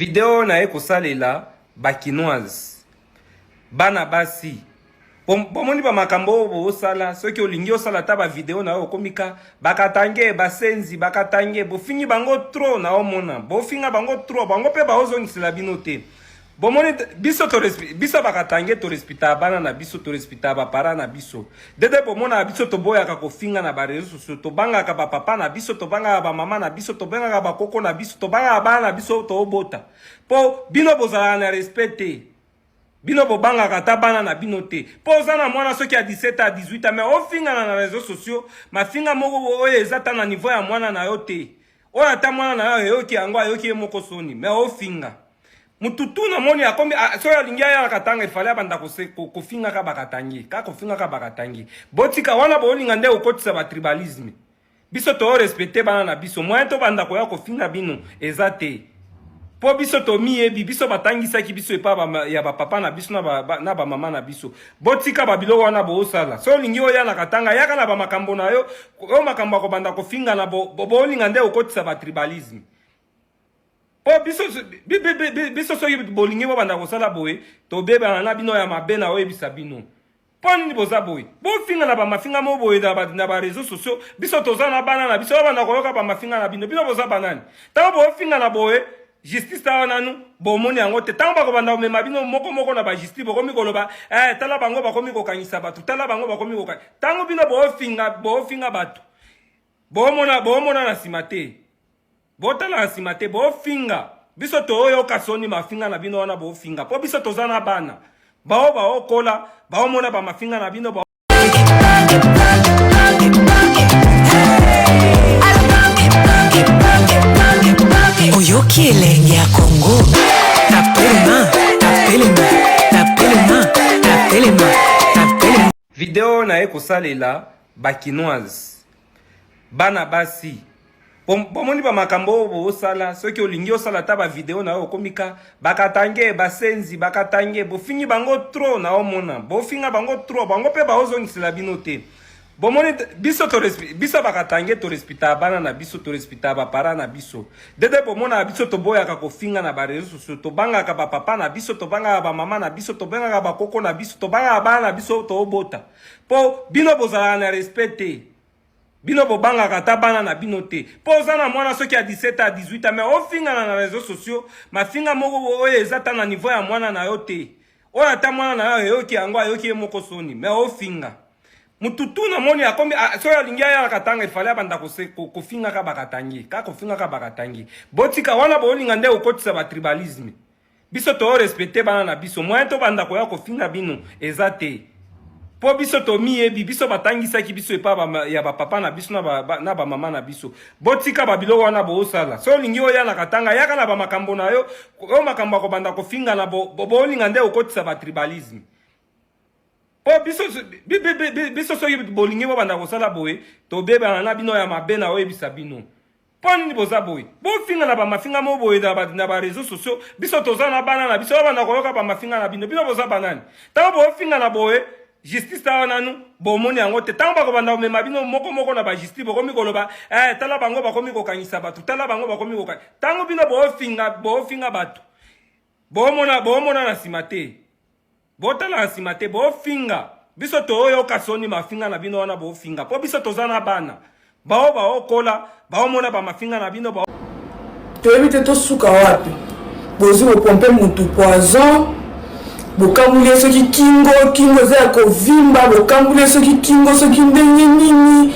Vidéo na ekosalela bakinoise bana basi pomoni ba makambo bo sala soki olingi osala ta ba video na okomika bakatange basenzi bakatange bofingi bango trop na omona bofinga bango trop bango pe baozongisela bino te bomoni biso bakatange to respecta bana na biso to respecta ba para na biso dede bomona biso to boyaka kofinga na ba réseaux sociaux to bangaka ba papa na biso to bangaka ba mama na biso to bangaka ba koko na biso to bangaka bana na biso to obota po bino bozala na respecte bino bobangaka ta bana na bino te po ozana mwana soki a 17 à 18 ans mais ofinga na réseaux sociaux mafinga moko oyo ezata na niveau ya mwana na yo te oyo ata mwana na yo yoki yango ayoki ye moko soni mais ofinga mututu na moni akombi so ya lingia ya katanga ifale banda kofinga ka bakatangi ka kofinga ka bakatangi botika wana bolinga nde okotisa ba tribalisme biso to respecter bana na biso moyen to banda koya kofinga bino ezate po biso to miyebi biso batangisa ki biso epa ya ba papa na biso na ba mama na biso botika babilo wana bo osala so lingi oya na katanga yaka na ba makambo na yo o makambo ko banda kofinga na bolinga nde okotisa ba tribalisme po biso so bolingi bo banda kosala boye to beba na bino ya mabena oye bisabino po nini boza boye bo finga na ba mafinga mo boye na ba réseaux sociaux biso toza na bana na biso banda koyoka ba mafinga na bino boza banani ta bo finga na boye justice ta nanu bomoni yango te tango bako banda mema bino moko na ba justice bokomi koloba tala bango bakomi kokangisa batu tala bango bakomi kokangisa tango bino bo finga batu bomona na simate botala na simate bofinga biso to oyo kasoni mafinga na bino wana bofinga po biso toza na bana baokola baomona ba mafinga na bino Oyoki elenge ya Congo tapelema. Video na ekosalela bakinoise bana basi pomoni ba makambo bo sala soki olingi osala ta ba video na okomika bakatange basenzi bakatange bofingi bango trop na omona bofinga bango trop bango pe baozongisela bino te bomoni biso bakatange to respecta bana na biso to respecta ba para na biso dede bomona biso to boyaka kofinga na ba réseaux sociaux to bangaka ba papa na biso to bangaka ba mama na biso to bangaka ba koko na biso to bangaka bana na biso to obota po bino bozala na respecte bino bobangaka ta bana na bino te po ozana mwana soki a 17 à 18 ans mais ofinga na réseaux sociaux mafinga moko oyo ezata na niveau ya mwana na yo te oyo ata mwana na yo yoki yango ayoki ye moko soni mais ofinga mututu na moni akombi so ya lingia ya katanga ifale banda kofinga ka bakatangi ka kofinga ka bakatangi botika wana bolinga nde okotisa ba tribalisme biso to respecter bana na biso moyen to banda koya kofinga bino ezate po biso to miyebi biso batangisa ki biso epa ya ba papa na biso na ba mama na biso botika babilo wana bo osala so lingi oya na katanga yaka na ba makambo na yo o makambo ko banda kofinga na bolinga nde okotisa ba tribalisme po biso so bolingi bo banda kosala boye to beba na bino ya mabena oye bisabino po nini boza boye bofinga na ba mafinga mo boye na ba réseaux sociaux biso toza na bana na biso banda koyoka ba mafinga na bino boza banani tango bofinga na boye justice ta nanu bomoni yango te tango bako banda mema bino moko na ba justice bokomi koloba tala bango bakomi kokangisa batu tala bango bakomi kokangisa tango bino bofinga batu bomona na simate botala na simate bofinga biso to oyo kasoni mafinga na bino wana bofinga po biso toza na bana baokola baomona ba mafinga na bino toyebi te tosuka wapi bozi bopompe mutu poison bokambuli soki kingo za kovimba bokambuli soki kingo soki ndenge nini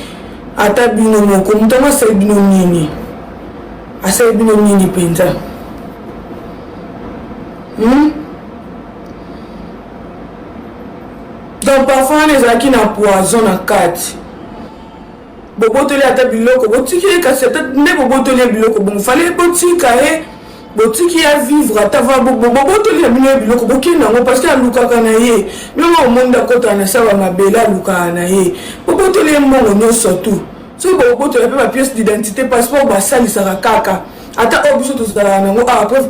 ata bino moko mutu asali bino nini penza donc parfois ezalaki na poison na kati bobotoli ata biloko botiki ye kasi ata nde bobotoli biloko bongo fale botika ye botiki ya vivre ata bobotoli ya bino ya biloko bokende yango parce que alukaka na ye bino omonda kota na saba mabele alukaka na ye bobotoli ye mbongo nyonso tu soki bobotoli mpe bapièce d'identité passeport basalisaka kaka ata oyo biso tozalaka nango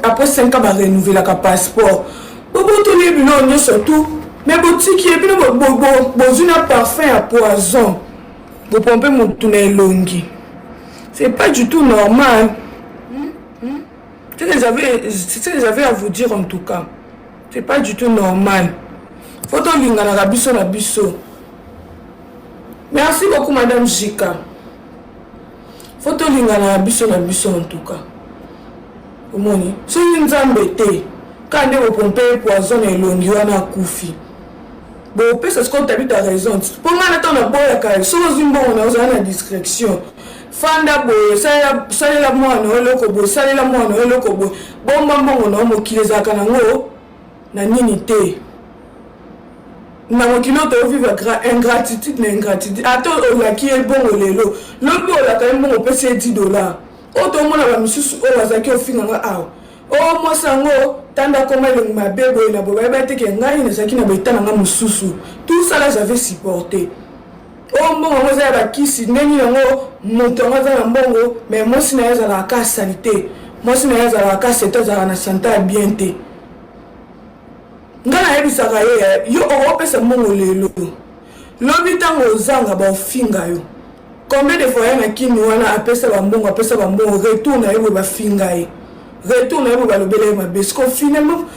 après 5 ans barenouvelaka passeport bobotoli ye bino nyonso tu mais botiki ye bino bozwi na parfum ya poison bopompe motu na elongi c'est pas du tout normal Ce que j'avais à vous dire en tout cas, c'est pas du tout normal. Faut que lingana rabiso na biso. Merci beaucoup Madame Jika. Faut que lingana rabiso na biso en tout cas. Omoni, si nzambe te, quand on pompe poison et longi wana kufi. Bon, peut-être ce qu'on t'a dit, t'as raison. Pour moi, on a boya kai. Si on a une discrétion. Fanda boy, ça la moi no lokobo, ça la moi no lokobo. Bon maman no mo kileza kanango na nini te. Na mo kilo to vivre ingratitude na ingratitude. Attends, on la qui est bon lelo. L'autre on la quand même on peut $10. Auto mo na ba misusu o wazaki o finga aw. O mo sango tanda koma le mabebo na boba ba te ke ngai na zaki na betana nga mususu. Tout ça là j'avais supporté. Oh mon on a la kisi neni yango montonga za mbongo mais moi si na za la ka sanité moi si na za la ka c'est za na santé bien te ngana yebisa ka yo o pesa mbongo lelo lobi tango zanga ba finga yo combien de fois na kini wana apesa ba mbongo retour na yo ba finga ye retour na yo ba lobele ma besko finalement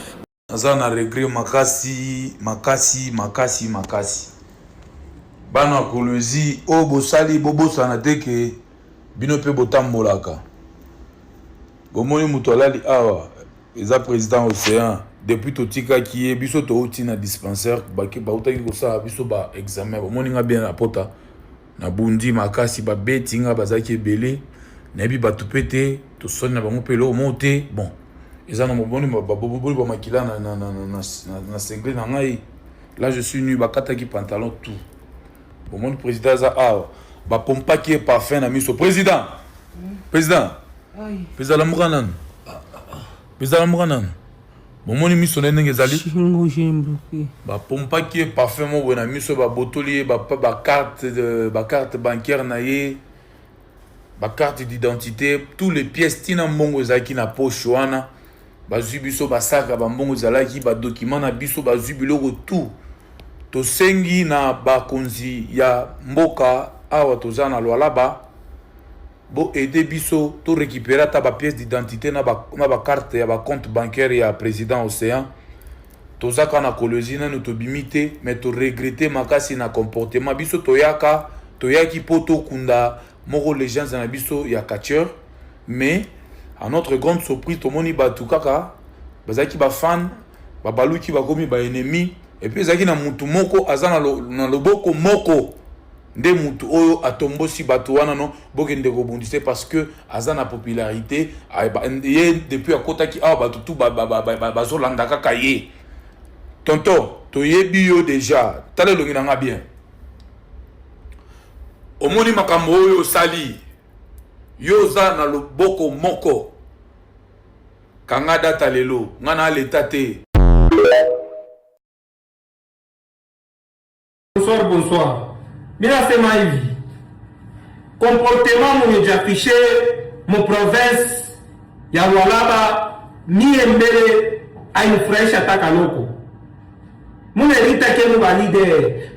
aza na regret makasi bana kolozi o bosali bobosana te ke bino pe botambolaka bomoni mutu alali awa eza président océan depuis totikaki ye biso touti na dispensaire bautaki kosala biso ba examen bomoni nga bien na pota na bundi makasi babeti nga bazalaki ebele nayebi bato pe te tosoni na bango mpe eloko mo te bon eza na moboni baboboli bamakila na sengle na ngai là je suis nu bakataki pantalon tout bon mon président za ba pompa qui est parfait na miso président la muranan bon mon miso na ndenge zali ba pompa qui est parfait mo na miso ba botoli ba carte bancaire na ye ba carte d'identité tous les pièces tina mbongo zaki na poche wana ba zubiso ba saka ba mbongo zalaki ba document na biso ba zubiloko tout tosengi na bakonzi ya mboka awa toza na lwalaba bo aider biso to récupérer ta ba pièce d'identité na ba carte ya ba compte bancaire ya président océan toza kana kolozi na no tobimite mais to regretter makasi na comportement biso toyaki poto kunda moko legends na biso ya catcheur mais à notre grande surprise tomoni batu kaka bazaki ba fan ba baluki ba komi ba ennemi. Et puis ezaki na mutu moko aza na loboko moko nde mutu oyo atombosi bato wana no bokende kobundise parce que aza na popularité ye depuis akotaki awa bato tu bazolanda kaka ye tonton toyebi yo déjà tala elongi na nga bien omoni makambo oyo osali yo oza na loboko moko kanga data lelo nga na leta te. Bonsoir. Mina sema hivi. Comportement mwenye affiché mon province ya Lualaba mie mbele ainifurahisha taka loko. Mune rita ke mu valide.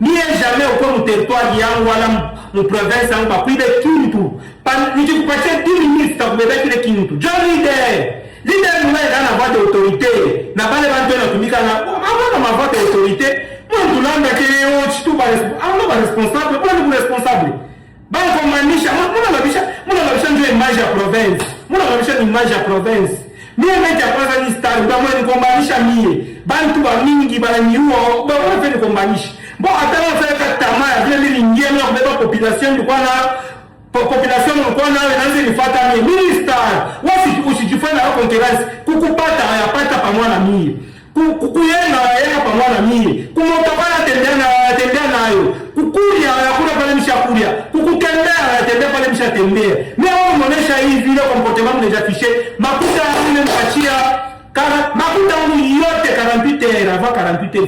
Mie jamais uko mu territoire yangu wala mu province yangu bakuibe kintu. Nikikupatia 10 minutes takubeba kile kintu. John leader mwenye ana voix d'autorité. Na bale bantu wanatumika na amana ma voix d'autorité. Mwenye tulanda kile yote tu ba responsable, kwa ni responsable. Bana kumanisha, muna labisha ndio image ya province. Muna labisha ni image ya province. Mie meja kwanza ni star, ba mwenye kumanisha mie. Bantu ba mingi ba niuo, ba mwenye kumanisha. Bon atama feka tamaa vile mimi ngeme na kubeba population ni kwana population ni kwana inaanza nifuata mie. Minister, wasi usijifanya na concurrence, kukupata hayapata pamoja na mie. Kukuyena yeye pamoja na mimi kumotokana tembea nayo kukulia yakuna pale mshakulia kukutembea tembea pale mshatembea mimi wao muonesha hii vile comportement mnajafishe makuta yule mpachia makuta yote 48 avant 48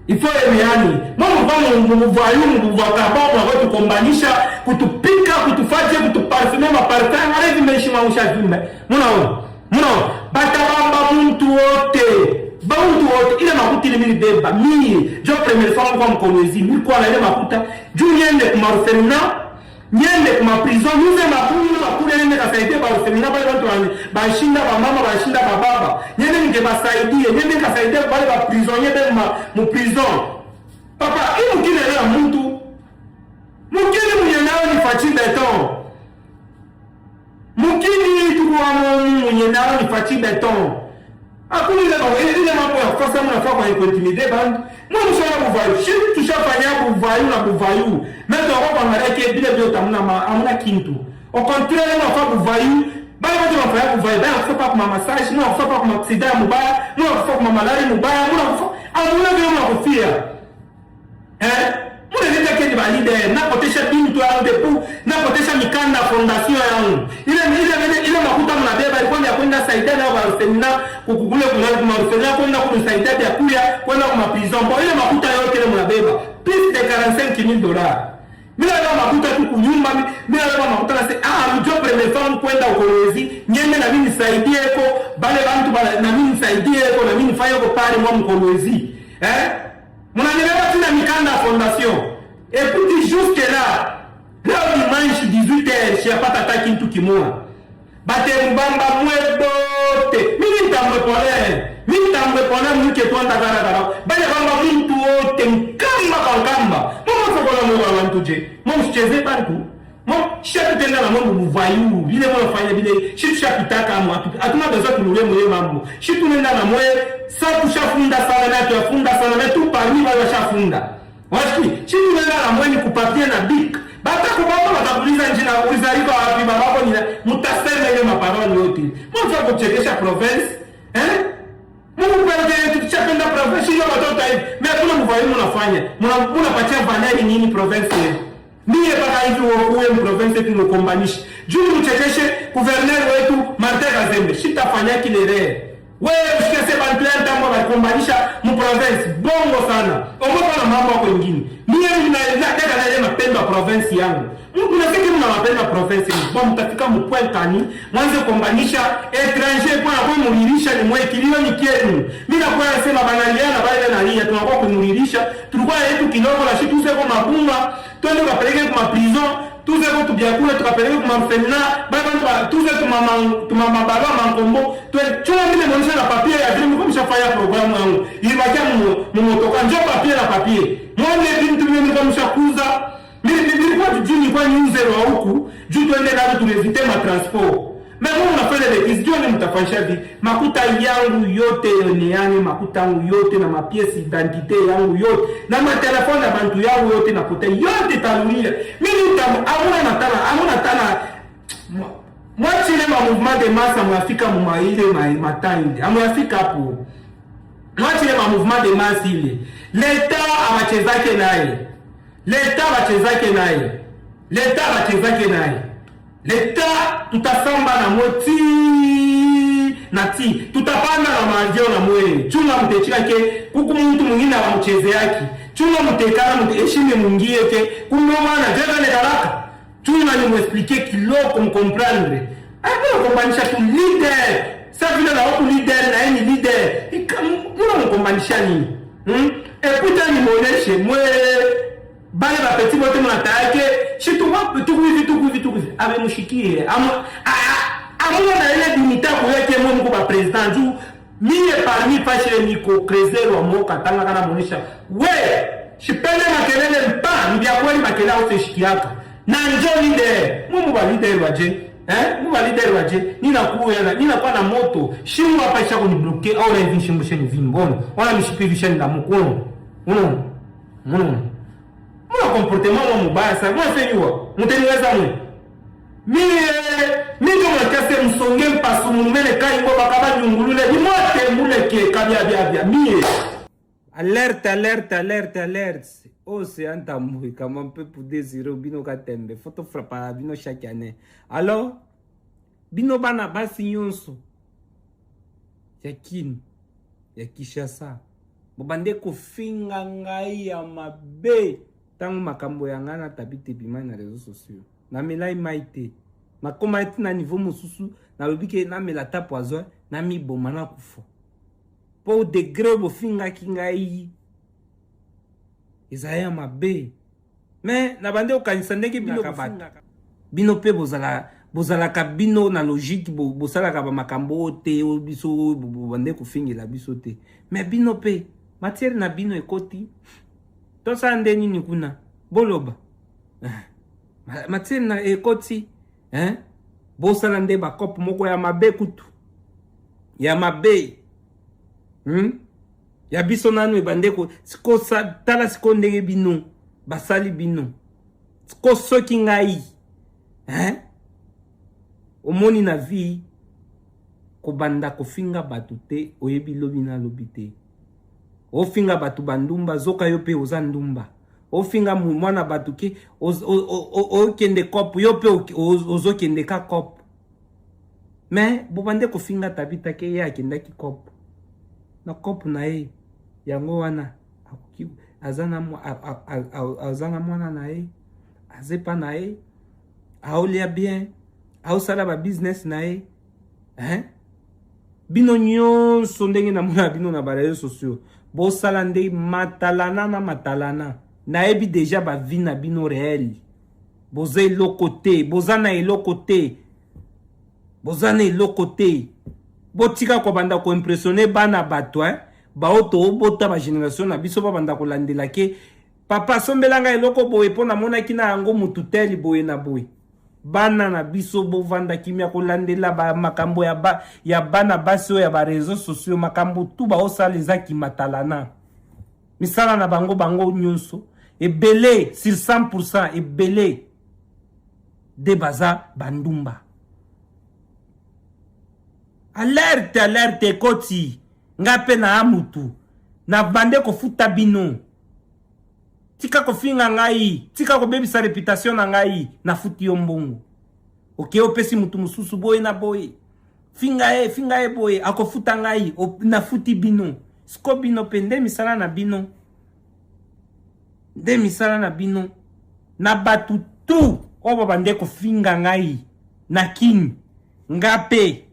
il faut yani mama vamo mvuvayu kwa kutukombanisha kutupika kutufaje kutuparfumer maparfum hadi nimeshima ushajume mnaona batabamba muntu wote ile makuta ile mili beba mie jo première fois kwa mkolezi mimi kwa ile makuta juu niende kumaruferina nyende kuma prison nize mapuni na makule nende kasaidie ba semina bale bantu bashinda ba mama bashinda ba baba nyende nge basaidie nyende kasaidie bale ba prisonnier be mu prison papa hii mkine leo mtu mkini mwenye nao ni fachi beton mkini tuwa mwenye nao ni fachi beton hakuna ile mambo ya kosa mnafaa kwa intimidate band moi mshana buvayu shi tushafanya buvayu na buvayu meto kwa angalia bila vyote hamna kintu au contraire mnafaa buvayu bali watu wanafanya buvayu bali wanafaa kwa massage mna wanafaa kwa accident mbaya mna wanafaa kwa malaria mbaya mna wanafaa hamna vile mnakufia muna nenda kwenye balide na potesha bintu yangu depu na potesha mikanda fondation yangu ile makuta mnabeba ilikuwa ni kwenda saidia na Barcelona kukugule kuna Barcelona kwenda kunisaidia ya kuya kwenda kwa prison kwa ile makuta yote ile mnabeba plus de $45,000 mimi leo makuta tu kunyumba mimi leo makuta na mjo premier femme kwenda ukolezi nyeme na mimi nisaidie ko bale bantu na mimi nisaidie ko na mimi nifanye ko pale mwa mkolezi Mnanileva tuna mikanda fondation. Et puis jusque là, dimanche 18h, je pas tata kintu kimua. Bate mbamba mwebote. Mimi nitamrepole mke tuanda gara. Bale bamba mtu wote kamba. Mama sokola mwa wantuje. Mama mcheze bantu. Mama shetu tena na mambo muvayu. Ile mwa fanya bile. Shetu shapitaka mwa. Hatuna besoin tunule mwe mambo. Shetu nenda na mwe sa kushafunda sana na tuafunda sana na tu parmi wale washafunda. Washiki, chini nenda na mweni kupatia na bik. Bata kubaba watakuliza njina ulizalika wapi babako ni mutasema ile maparoni yote. Mwanzo kuchekesha province, Mungu pende tuchapenda province hiyo watoto hivi. Mimi kuna mvayo mnafanya. Mnapatia vaneri nini province yetu. Mie baka hivi uwe province tunokombanisha. Juu mchekeshe gouverneur wetu Martin Kazembe. Shitafanya kilere. Wewe usikese bantu ya ntambo wakombanisha mu province bongo sana. Omoka na mambo yako nyingine. Mimi ninaeleza tena na ile mapendo ya province yangu. Mtu unafiki mna mapendo ya province ni bon mtafika mu point tani mwanze kombanisha étranger kwa kwa mulirisha ni mwekilio ni kienu. Mimi nakuwa nasema banaliana bale na nia tunakuwa kumulirisha tulikuwa yetu kidogo na shitu seko mabunga twende kapeleke kwa prison tuze ko tubyakula tukapeleke kwa mfemina baba tuze tumama baba mankombo tuchoma mimi mwisho na papier ya vile mko mshafanya programu yangu ilibakia mmotoka njoo papier na papier mwone bintu mimi mko mshakuza mimi kwa juni kwa user wa huku juu tuende na tulevite ma transport mais on a fait les questions ni mtafanyisha vipi makuta yangu yote yoneane makuta yangu yote na mapiesi identite yangu yote na matelefoni ya bantu yangu yote na pote yote talulia mimi amuna tana mwachi ile mouvement de masse mwafika mumaile matandi amwafika hapo mwachi ile mouvement de masse ile leta abachezake naye leta tutasamba na moti na ti tutapanda na maajio na mwe chunga mtechika ke kuku mtu mwingine amcheze yake chunga mtekana mteshime mwingie ke kumwana jeza ne daraka chunga ni muexpliquer kiloko mcomprendre hapo kombanisha tu leader sa vile na watu leader na yeye leader kuna mkombanisha nini ekuta ni moneshe mwe bale ba petit bote mnatake shitu wapi tukuivi ave mushikie amuna na ile dignité kuweke Mungu ba president juu mie parmi pashe niko crezer wa moka tanga kana monesha we shipende makelele mpa ndia kweli makelele au seshikiaka na njoo leader Mungu ba leader waje Mungu ba leader waje ninakuwa na moto shimu hapa isha kuni bloquer au na hivi shimu sheni vimbono wala mishipi vishani na mkono unaona Mwa comportement mwa mubaya sana. Mwa feniwa. Muteniweza mwe. Mimi kase msonge mpasu mumene kai ngo bakaba nyungulule. Ni mote muleke kabia. Mie. Alerte. Oh, c'est un tamboui. Comment peut pour désirer bino katembe. Photo frappa bino chaque année. Alors, bino bana basi nyonso. Yakini. Yakishasa. Bobande kofinga ngai ya mabe. Tangu makambo yangana tabite bimai na réseaux sociaux. Na melai maite. Makoma eti na niveau mususu na lobike na melata poison na mi bomana kufo. Po degré bo finga kingai. Izaya mabe. mais na bande okanisa ndenge bino bato bino pe bozalaka bino na logique bosalaka bamakambo te biso bande kofingela biso te mais bino pe matière na bino ekoti tosala nde nini kuna boloba matière na ekoti bosala nde bakope moko ya mabe kutu ya mabe ya biso nanu ebandeko siko tala siko ndenge bino basali bino siko soki ngai omoni na vie kobanda kofinga batu te oyebi lobi na lobi te ofinga batu bandumba zoka yo pe oza ndumba ofinga mwana batu ke okende kopo yo pe ozokende ka kopo mais bobande kofinga tabita ke ye akendaki kopo na kopo na ye yango wana azana mwana na ye azepa na ye aolia bien aosala ba business na ye bino nyonso ndenge na mona bino na ba réseaux sociaux bosala nde matalana nayebi deja ba vie na bino réel boza eloko te boza na eloko te botika kobanda koimpressionne bana bato baoto obota ba génération na biso babanda kolandela ke papa sombelanga eloko boye mpo namonaki na yango mutu teli boye na boye bana na biso bovanda kimia kolandela makambo ya bana basi oyo ya ba réseaux sociaux makambo tu baosala ezaki matalana misala na bango nyonso ebele sur 100% ebele de baza bandumba alerte ekoti nga pe na amutu na bande kofuta bino tika kofinga ngai tika kobebisa reputation na ngai na futi yo mbongo oke opesi mutu mususu boye na boye finga e boye akofuta ngai na futi bino siko bino pe nde misala na bino na batu tu obo bande kofinga ngai na king nga pe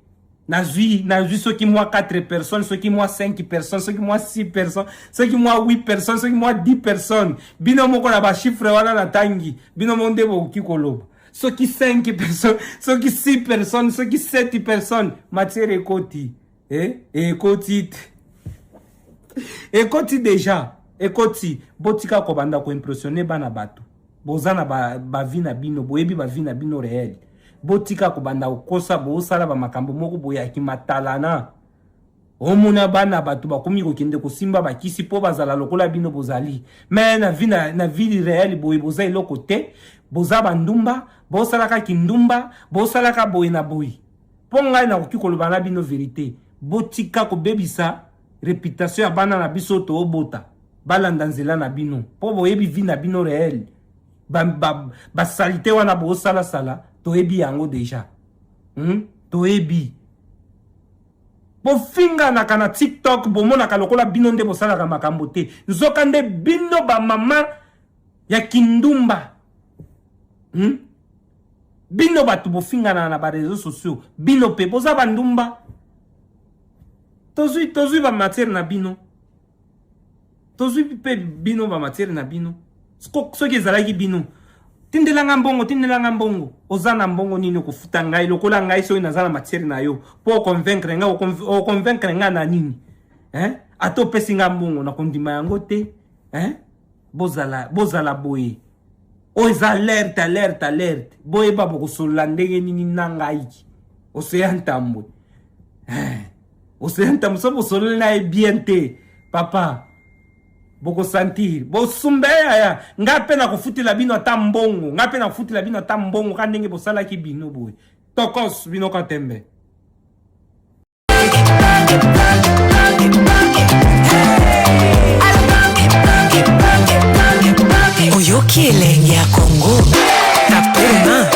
nazwi soki moi 4 personnes, soki moi 5 personnes, soki moi 6 personnes, soki moi 8 personnes, soki moi 10 personnes. Bino moko na ba chiffre wana na tangi, bino monde boki koloba. Soki 5 personnes, soki 6 personnes, soki 7 personnes, matière ekoti. Ekoti déjà, ekoti botika ko banda ko impressionner bana bato. Bozana ba vie na bino, boyebi ba vie na bino réel. Botika kobanda okosa bosala ba makambo moko boya ki matalana omuna bana batu bakomi kokende kosimba bakisi po bazala lokola bino bozali mais na vie réelle boye boza eloko te boza bandumba bosala ka kindumba bosala ka boye na boye po ngai na koki koloba na bino vérité botika kobebisa réputation ya bana na biso to obota balanda nzela na bino po boyebi vie na bino réelle ba salite wana bosala sala toyebi yango deja toyebi bofinga na kana TikTok bomonaka lokola bino nde bosalaka makambo te nzoka nde bino ba mama ya kindumba bino batu bofinga na ba réseaux sociaux bino pe boza bandumba tozui ba matière na bino tozui pe bino ba matière na bino soki ezalaki bino tindelanga mbongo ozana mbongo nini kofuta ngai lokola ngai so ina zana matière na yo po convaincre nga na nini ato pesi nga mbongo na kondima yango te bozala boye oza alerte boye babo kosola ndenge nini na ngai oseyantambo so bosola na bien te papa boko sentir bo sumbeya ya ngape na kofutila bino ata mbongo ka ndenge bosala ki bino boy tokos bino ka tembe oyoki elenge ya Congo tapelema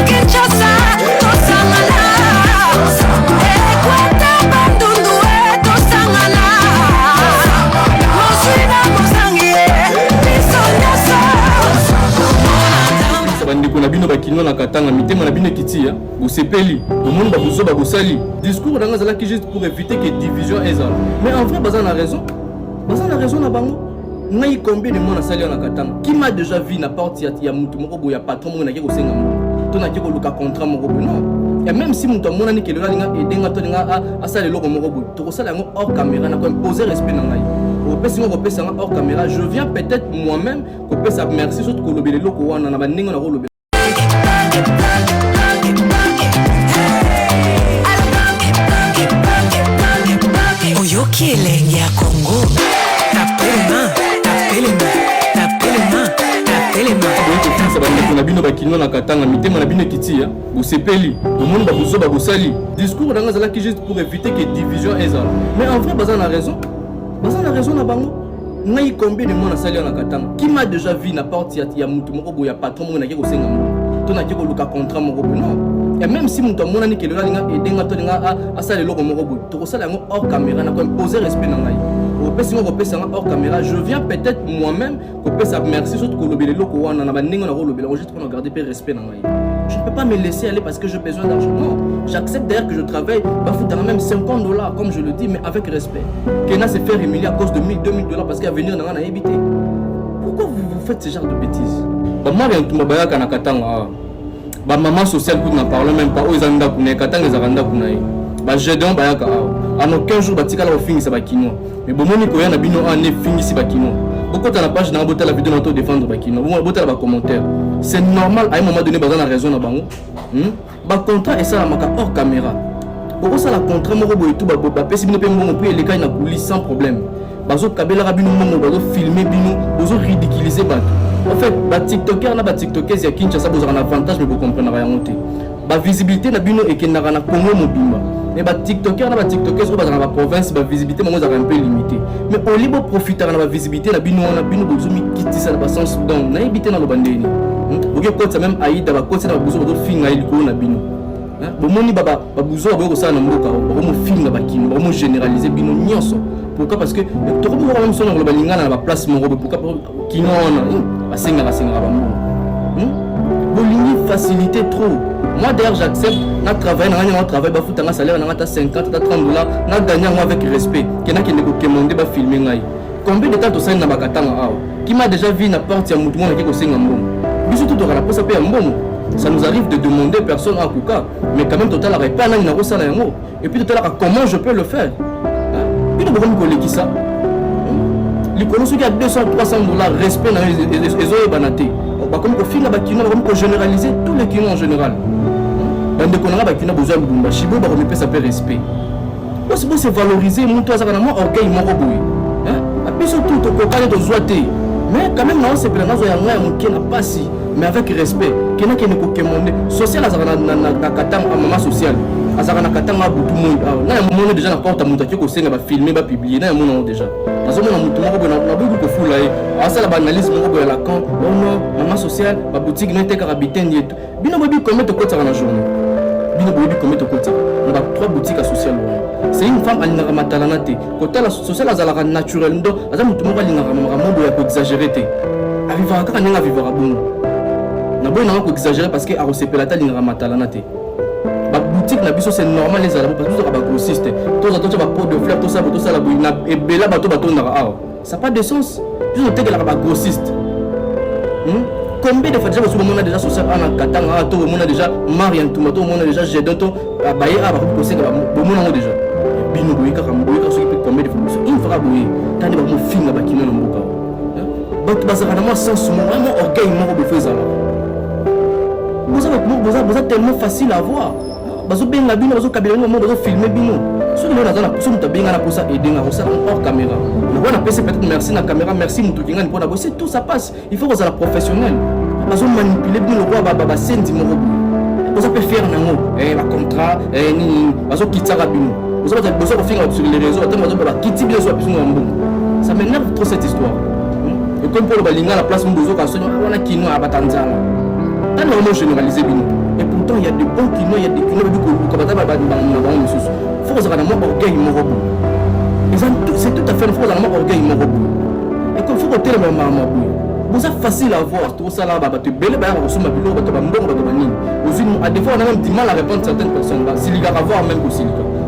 Kinshasa, Tosangana, Equateur, Bandundu, bakino na katanga mitema na bino kitia bosepeli omoni babuzo babosali discours nanga ezalaki juste pour éviter que division ezala mais en vrai baza na raison na bango ngai combien de mois nasali na katanga qui m'a déjà vu na porte ya mutu moko boya patron moko naki kosenga mo to naki koluka contrat moko boya non et même si mutu amona ni kelela linga edenga to linga asala eloko moko boya to kosala yango hors caméra na ko imposer respect na ngai opesi ngo kopesa nga hors caméra je viens peut-être moi-même kopesa merci surtout kolobela eloko wana na baningo na kolobela Oyoki elengi ya Congo. na bino bakino na katanga mitema na bino kitia bosepeli omoni babuzo babosali discours nanga ezalaki juste pour éviter que division ezala mais en vrai baza na raison na bango ngai combien de mois nasali na katanga qui m'a déjà vu na porte ya mutu moko boya ya patron moko naki kosenga mo to naki koluka contrat moko boya non et même si mutu amona ni kelela linga edenga to linga asala eloko moko boya to kosala yango hors caméra na ko imposer respect na ngai opesi ngo kopesa nga hors caméra je viens peut-être moi-même kopesa merci surtout kolobela eloko wana na baningo na kolobela juste pour garder peu respect na ngai je ne peux pas me laisser aller parce que j'ai besoin d'argent non j'accepte d'ailleurs que je travaille bafouta même $50 comme je le dis mais avec respect Kena se faire humilier à cause de $1,000 $2,000 parce qu'à venir na éviter pourquoi vous faites ce genre de bêtises bah moi rien tout mabaya kana katanga bah maman sociale pour n'en parler même pas aux anda kuna katanga zakanda kuna bah jedon bayaka en aucun jour batika la ofingisa bakino mais bomoni ko yana bino ane fingisi bakino beaucoup dans la page na bota la vidéo na to défendre bakino bon bota la commentaire c'est normal à un moment donné bazana raison na bango ba contrat et ça la maka hors caméra beaucoup ça la contrat moko boy tout ba pesi bino pe mbongo pe eleka na coulisse sans problème bazo kabela bino mbongo bazo filmer bino bazo ridiculiser bato en fait ba tiktoker na ba tiktokers ya Kinshasa boza un avantage mais vous comprenez rien te ba visibilité na bino et na Congo mobimba mais ba tiktokers na ba tiktokers ko dans la province ba visibilité mo za un peu limité mais au libre profiter na ba visibilité na bino bozo mi kitisa na ba sens donc na éviter na lobandeni boke kotsa même aïda ba kotsa na bozo bozo finga iliko na bino bomoni baba babuzo ba ko sana mboka ba mo finga ba kino ba mo généraliser bino nyonso pourquoi parce que to ko ba même sona ko ba lingana na ba place mo robe pourquoi kino na ba senga ba mbo bolingi facilité trop moi d'ailleurs j'accepte na travail na travail ba futa na salaire na ta 50 ta $30 na gagner moi avec respect kena ki neko commander ba filmer ngai combien de temps to saina na bakatanga awa qui m'a déjà vu na porte ya mutu mona ki ko senga mbongo biso tout la posa pe ya mbongo ça nous arrive de demander personne à kuka mais quand même total la pas na ko sala yango et puis total comment je peux le faire puis nous devons collecter ça les colosso qui a $200 $300 respect na ezoye banate comme au final bakino comme généraliser tous les kinos en général bande konanga bakino besoin bumba shibo ba remettre ça peut respect aussi bon c'est valoriser mon toi ça na orgueil moko boy hein puis surtout to kokale to zoité mais quand même non c'est plein nazo ya ngai mon kena pasi mais avec respect kena kene ko kemonde social azaka na katanga maman social azaka na katanga butu mo na mon déjà na porte muta ki ko senga ba filmer ba publier na mon déjà nazo mona mutu moko na buku ko fula e asala ba analyse moko ya la camp non maman social ba boutique na te karabiten yetu bino bobi combien de kota na journée bino bobi combien de kota on a 3 boutiques sociales c'est une femme alingaka matalana te kota la sociale azalaka naturel ndo aza mutu moko alingaka mambo ya ko exagérer te arrivera kaka ninga vivra bon na boy na ko exagérer parce que a resepela ta lingaka matalana te ba boutique na biso c'est normal les arabes parce que ba grossiste tous ba pot de fleurs tout ça la boina et bela bato na ça pas de sens juste que la ba grossiste combien de fois déjà vous avez déjà social en katanga to vous avez déjà marian to vous avez déjà jedoto baye aba ko conseiller vous avez déjà bino boyika kamboyika so qui combien de fois il fera boyer tani ba mo finga ba kino na mboka bato bazaka na mo sens vraiment orgueil moko be faisala vous êtes tellement facile à voir bazo benga bino bazo kabela mo bazo filmer bino so que nous avons so mutabinga na posa edenga ça hors caméra on va passer peut-être merci na caméra merci mutu kinga pour d'abord c'est tout ça passe il faut que ça la professionnel bazo manipuler bino ko ba sendi mo ko ça peut faire nango la contrat ni bazo kitaka bino vous avez besoin de faire sur les réseaux attends bazo ba kiti bien so biso ngombo ça m'énerve trop cette histoire et comme pour le balinga la place mbozo ka so wana kino abatanzala tant on généraliser bino. Et pourtant, il y a de bons kinos, il y a des kinos qui sont il faut que ça ait un orgueil morobo. C'est tout à fait il faut que ça ait un orgueil morobo. Et comme il faut que tu aies un orgueil morobo. ça facile à voir. Tout ça là, tu belle, on ma bilo, tu vas me à des fois, on a même du mal à répondre à certaines personnes. Si les gars voir même aussi,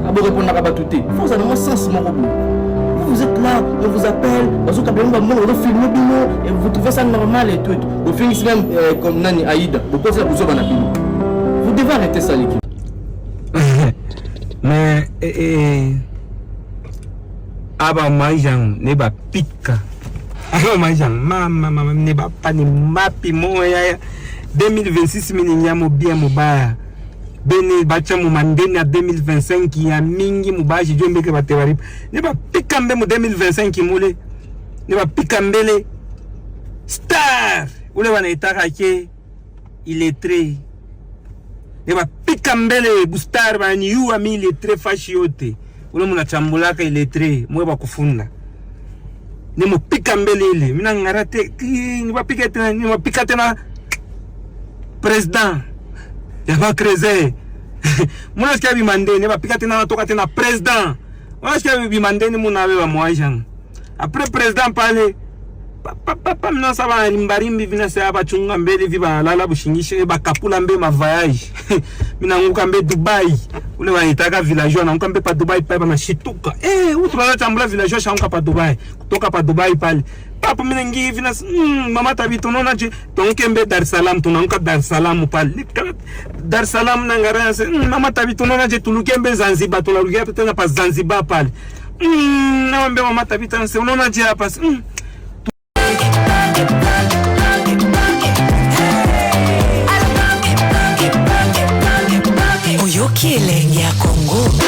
à vous répondre à tout. Il faut ça dans mon sens, mon robot. Vous êtes là, on vous appelle, on vous filme et vous trouvez ça normal et tout. Vous finissez même comme Nani Aïda. Vous pensez à vous devez arrêter ça, l'équipe. Mais, aba majang ne ba pika. Aba majang mama ne ba pani mapi moya 2026 mini mo bien mo ba. Bene bacha mo mandeni a 2025 ya mingi mo ba jombe ke batewari. Ne ba pika mbe mo 2025 mule. Ne ba pika mbele. Star. Ule wana itaka ke illettré. Ne ba pika mbele bustar ba ni yu ami illettré fashi yote. Ule muna chambulaka illettré mwe ba kufunda. Ni mo pika mbele ile. Mina ngarate ni ba pika tena ni mo pika tena president. Ya ba kreze. Muna sikia bimande ni ba pika tena natoka tena president. Muna sikia bimande ni muna wewa mwajang. Après president pale papa mna saba limbarimbi vina se aba chunga mbele viba lala bushingishe ba kapula mbe ma voyage. Mina nguka mbe Dubai. Ule wanitaka villageois na nguka mbe pa Dubai pa na shituka. Utrala chambula villageois shanguka pa Dubai. Kutoka pa Dubai pale. Papa mina ngi vina mama tabi tonona je tonke mbe Dar es Salaam tonanguka Dar es Salaam pale. Dar es Salaam na ngara se mama tabi tonona je tuluke mbe Zanzibar tolarukia tena pa Zanzibar pale. Na mbe mama tabi tena se unona je hapa. Oyoki elenge ya Congo.